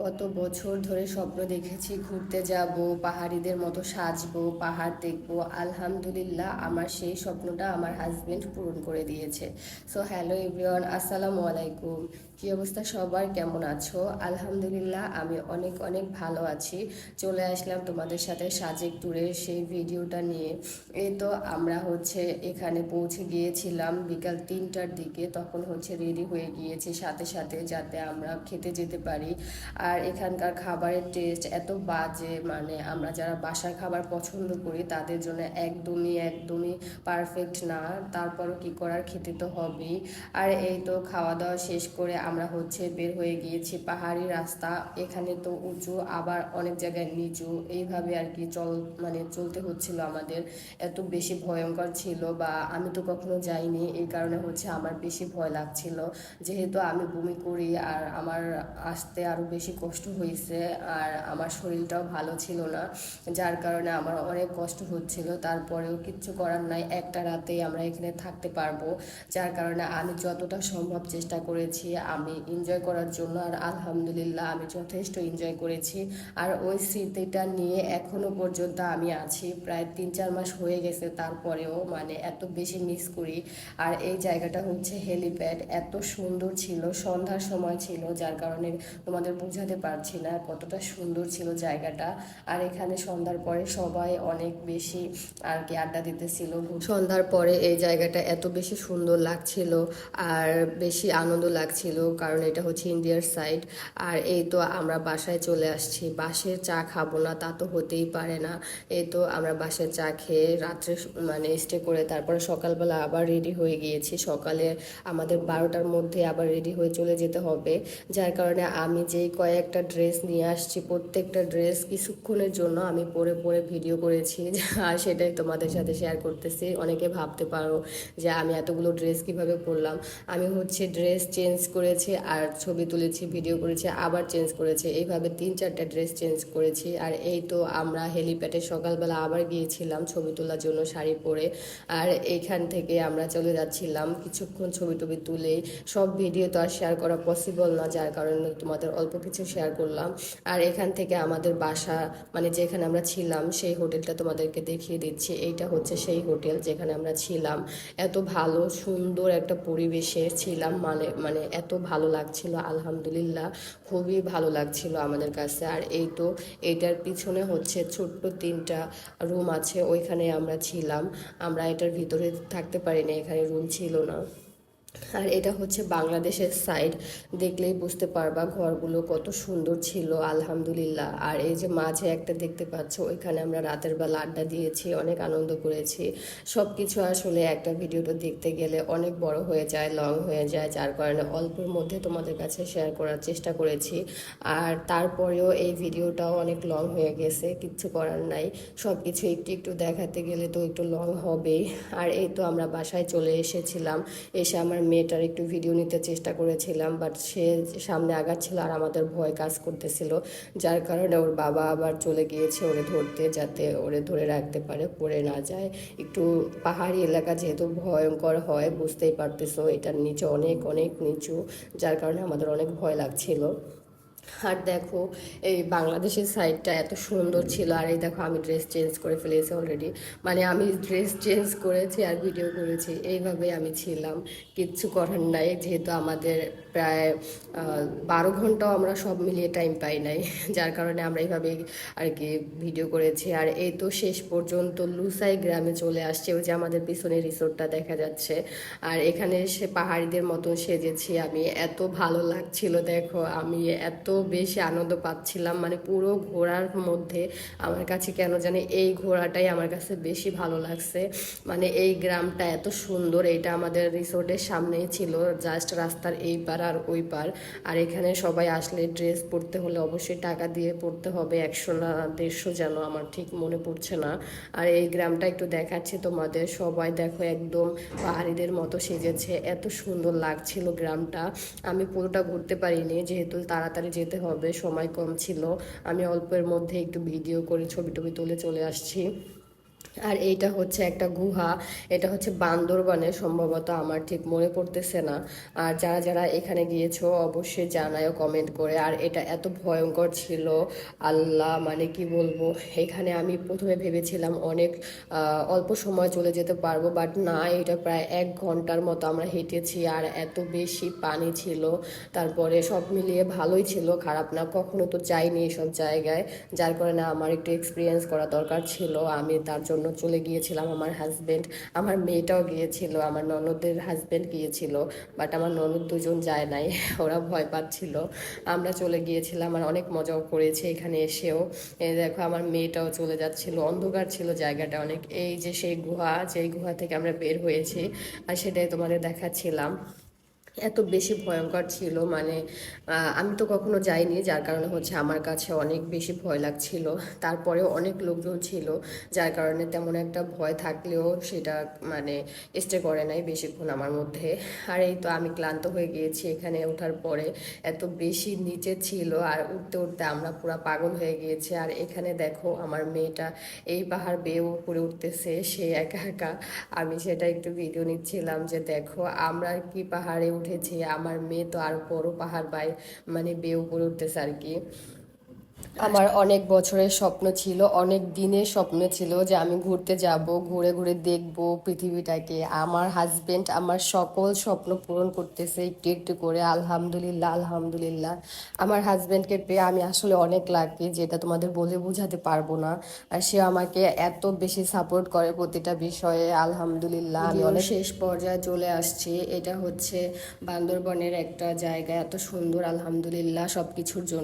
কত বছর ধরে স্বপ্ন দেখেছি ঘুরতে যাব, পাহাড়িদের মতো সাজবো, পাহাড় দেখবো। আলহামদুলিল্লাহ আমার সেই স্বপ্নটা আমার হাজবেন্ড পূরণ করে দিয়েছে। সো হ্যালো এভরিওয়ান, আসসালামু আলাইকুম। কী অবস্থা সবার, কেমন আছো? আলহামদুলিল্লাহ আমি অনেক অনেক ভালো আছি। চলে আসলাম তোমাদের সাথে সাজেক ট্যুরের সেই ভিডিওটা নিয়ে। এই তো আমরা এখানে পৌঁছে গিয়েছিলাম বিকাল 3টার দিকে। তখন রেডি হয়ে গিয়েছি সাথে সাথে, যাতে আমরা খেতে যেতে পারি। আর এখানকার খাবারের টেস্ট এত বাজে, মানে আমরা যারা বাসার খাবার পছন্দ করি তাদের জন্য একদমই একদমই পারফেক্ট না। তারপরও কি করার, খেতে তো হবেই। আর এই তো খাওয়া দাওয়া শেষ করে আমরা বের হয়ে গিয়েছি। পাহাড়ি রাস্তা, এখানে তো উঁচু আবার অনেক জায়গায় নিচু, এইভাবে আর কি চলতে হচ্ছিল আমাদের। এত বেশি ভয়ঙ্কর ছিল, বা আমি তো কখনো যাইনি, এই কারণে আমার বেশি ভয় লাগছিল। যেহেতু আমি বমি করি আর আমার আসতে আরও বেশি কষ্ট হয়েছে, আর আমার শরীরটাও ভালো ছিল না, যার কারণে আমার অনেক কষ্ট হচ্ছিল। তারপরেও কিচ্ছু করার নাই, একটা রাতেই আমরা এখানে থাকতে পারবো। যার কারণে আমি যতটা সম্ভব চেষ্টা করেছি আমি এনজয় করার জন্য, আর আলহামদুলিল্লাহ আমি যথেষ্ট এনজয় করেছি। আর ওই স্মৃতিটা নিয়ে এখনো পর্যন্ত আমি আছি, প্রায় 3-4 মাস হয়ে গেছে, তারপরেও এত বেশি মিস করি। আর এই জায়গাটা হেলিপ্যাড, এত সুন্দর ছিল, সন্ধ্যার সময় ছিল, যার কারণে তোমাদের বোঝাতে পারছি না কতটা সুন্দর ছিল জায়গাটা। আর এখানে সন্ধ্যার পরে সবাই অনেক বেশি আর কি আড্ডা দিতেছিল। সন্ধ্যার পরে এই জায়গাটা এত বেশি সুন্দর লাগছিল আর বেশি আনন্দ লাগছিল, কারণ এটা ইন্ডিয়ার সাইড। আর এই তো আমরা বাসায় চলে আসছি। বাসের চা খাবো না তা তো হতেই পারে না। এই তো আমরা বাসের চা খেয়ে রাত্রে স্টে করে তারপরে সকালবেলা আবার রেডি হয়ে গিয়েছি। সকালে আমাদের 12টার মধ্যে আবার রেডি হয়ে চলে যেতে হবে, যার কারণে আমি যেই কয়েকটা ড্রেস নিয়ে আসছি, প্রত্যেকটা ড্রেস কিছুক্ষণের জন্য আমি পরে পরে ভিডিও করেছি, আর সেটাই তোমাদের সাথে শেয়ার করতেছি। অনেকে ভাবতে পারো যে আমি এতগুলো ড্রেস কিভাবে পরলাম। আমি ড্রেস চেঞ্জ করেছি আর ছবি তুলেছি, ভিডিও করেছি, আবার চেঞ্জ করেছি, এইভাবে 3-4টা ড্রেস চেঞ্জ করেছি। আর এই তো আমরা হেলিপ্যাডে সকালবেলা আবার গিয়েছিলাম ছবি তোলার জন্য শাড়ি পরে। আর এইখান থেকে আমরা চলে যাচ্ছিলাম, কিছুক্ষণ ছবি টবি তুলে। সব ভিডিও তো আর শেয়ার করা পসিবল না, যার কারণে তোমাদের অল্প কিছু শেয়ার করলাম। আর এখান থেকে আমাদের বাসা, যেখানে আমরা ছিলাম সেই হোটেলটা তোমাদেরকে দেখিয়ে দিচ্ছি। এইটা সেই হোটেল যেখানে আমরা ছিলাম। এত ভালো সুন্দর একটা পরিবেশে ছিলাম, এত ভালো লাগছিল, আলহামদুলিল্লাহ খুবই ভালো লাগছিল আমাদের কাছে। আর এই তো এইটার পিছনে ছোট্ট 3টা রুম আছে, ওইখানে আমরা ছিলাম। আমরা এটার ভিতরে থাকতে পারিনি, এখানে রুম ছিল না। আর এটা বাংলাদেশের সাইড, দেখলেই বুঝতে পারবা ঘরগুলো কত সুন্দর ছিল, আলহামদুলিল্লাহ। আর এই যে মাঝে একটা দেখতে পাচ্ছ, ওইখানে আমরা রাতের বেলা আড্ডা দিয়েছি, অনেক আনন্দ করেছি। সব কিছু আসলে একটা ভিডিওটা দেখতে গেলে অনেক বড় হয়ে যায়, লং হয়ে যায়, যার কারণে অল্পের মধ্যে তোমাদের কাছে শেয়ার করার চেষ্টা করেছি। আর তারপরেও এই ভিডিওটাও অনেক লং হয়ে গেছে, কিচ্ছু করার নাই। সব কিছু একটু একটু দেখাতে গেলে তো একটু লং হবেই। আর এই তো আমরা বাসায় চলে এসেছিলাম। এসে আমার মেয়েটার একটু ভিডিও নিতে চেষ্টা করেছিলাম, বাট সে সামনে আগাচ্ছিল আর আমাদের ভয় কাজ করতেছিল, যার কারণে ওর বাবা আবার চলে গিয়েছে ওরে ধরতে, যাতে ওরে ধরে রাখতে পারে, পড়ে না যায়। একটু পাহাড়ি এলাকা যেহেতু ভয়ঙ্কর হয়, বুঝতেই পারতেছো, এটার নিচে অনেক অনেক নিচু, যার কারণে আমাদের অনেক ভয় লাগছিল। আর দেখো এই বাংলাদেশের সাইডটা এত সুন্দর ছিল। আর এই দেখো আমি ড্রেস চেঞ্জ করে ফেলেছি অলরেডি, আমি ড্রেস চেঞ্জ করেছি আর ভিডিও করেছি, এইভাবে আমি ছিলাম, কিচ্ছু করার নাই। যেহেতু আমাদের প্রায় 12 ঘন্টাও আমরা সব মিলিয়ে টাইম পাই নাই, যার কারণে আমরা এইভাবে আর কি ভিডিও করেছি। আর এই তো শেষ পর্যন্ত লুসাই গ্রামে চলে আসছে, ওই যে আমাদের পিছনে রিসোর্টটা দেখা যাচ্ছে। আর এখানে এসে পাহাড়িদের মতন সেজেছি আমি, এত ভালো লাগছিল। দেখো আমি এত বেশি আনন্দ পাচ্ছিলাম, পুরো ঘোরার মধ্যে আমার কাছে কেন জানি এই ঘোরাটাই আমার কাছে বেশি ভালো লাগছে। এই গ্রামটা এত সুন্দর, এটা আমাদের রিসোর্টের সামনেই ছিল, জাস্ট রাস্তার এই পার আর ওই পার। আর এখানে সবাই আসলে ড্রেস পরতে হলে অবশ্যই টাকা দিয়ে পরতে হবে, 100 না 150 যেন, আমার ঠিক মনে পড়ছে না। আর এই গ্রামটা একটু দেখাচ্ছে তোমাদের, সবাই দেখো একদম পাহাড়িদের মতো সেজেছে, এত সুন্দর লাগছিল গ্রামটা। আমি পুরোটা ঘুরতে পারিনি, যেহেতু তাড়াতাড়ি যেতে হবে, সময় কম ছিল। আমি অল্পের মধ্যে একটু ভিডিও করে ছবি টবি তুলে চলে আসছি। আর এইটা হচ্ছে একটা গুহা, এটা হচ্ছে বান্দরবানে সম্ভবত, আমার ঠিক মনে পড়তেছে না। আর যারা যারা এখানে গিয়েছো অবশ্যই জানায়ও কমেন্ট করে। আর এটা এত ভয়ঙ্কর ছিল, আল্লাহ মানে কি বলবো, এখানে আমি প্রথমে ভেবেছিলাম অনেক অল্প সময় চলে যেতে পারবো, বাট না, এটা প্রায় 1 ঘন্টার মতো আমরা হেঁটেছি। আর এত বেশি পানি ছিল, তারপরে সব মিলিয়ে ভালোই ছিল, খারাপ না। কখনো তো যাইনি এসব জায়গায়, যার কারণে আমার একটু এক্সপিরিয়েন্স করা দরকার ছিল। আমি তার জন্য চলে গিয়েছিলাম, আমার হাজবেন্ড, আমার মেয়েটাও গিয়েছিল, আমার ননদের হাজবেন্ড গিয়েছিল, বাট আমার ননদ দুজন যায় নাই, ওরা ভয় পাচ্ছিল। আমরা চলে গিয়েছিলাম আর অনেক মজাও করেছি এখানে এসেও। এই দেখো আমার মেয়েটাও চলে যাচ্ছিল, অন্ধকার ছিল জায়গাটা অনেক। এই যে সেই গুহা, যেই গুহা থেকে আমরা বের হয়েছি, আর সেটাই তোমাদের দেখাচ্ছিলাম। এত বেশি ভয়ঙ্কর ছিল, মানে আমি তো কখনো যাইনি, যার কারণে হচ্ছে আমার কাছে অনেক বেশি ভয় লাগছিল। তারপরেও অনেক লোকজন ছিল, যার কারণে তেমন একটা ভয় থাকলেও সেটা মানে স্টে করে নাই বেশিক্ষণ আমার মধ্যে। আর এই তো আমি ক্লান্ত হয়ে গিয়েছি এখানে ওঠার পরে, এত বেশি নিচে ছিল, আর উঠতে উঠতে আমরা পুরো পাগল হয়ে গিয়েছি। আর এখানে দেখো আমার মেয়েটা এই পাহাড় বেয়ে উপরে উঠতেছে, সে একা একা। আমি সেটা একটু ভিডিও নিচ্ছিলাম যে দেখো আমরা কি পাহাড়ে উঠেছি, আমার মেয়ে তো আর বড় পাহাড় মানে বেয়ে উপরে উঠতেছে আর কি। আমার অনেক বছরের স্বপ্ন ছিল, অনেক দিনের স্বপ্ন ছিল যে আমি ঘুরতে যাব, ঘুরে ঘুরে দেখব পৃথিবীটাকে। আমার হাজবেন্ড আমার সকল স্বপ্ন পূরণ করতেছে একটু একটু করে, আলহামদুলিল্লাহ আলহামদুলিল্লাহ। আমার হাজবেন্ডকে পেয়ে আমি আসলে অনেক লাকি, যেটা তোমাদের বলে বোঝাতে পারবো না। আর সে আমাকে এত বেশি সাপোর্ট করে প্রতিটা বিষয়ে, আলহামদুলিল্লাহ। আমি অনেক শেষ পর্যায়ে চলে আসছি। এটা হচ্ছে বান্দরবনের একটা জায়গা, এত সুন্দর, আলহামদুলিল্লাহ সব কিছুর জন্য।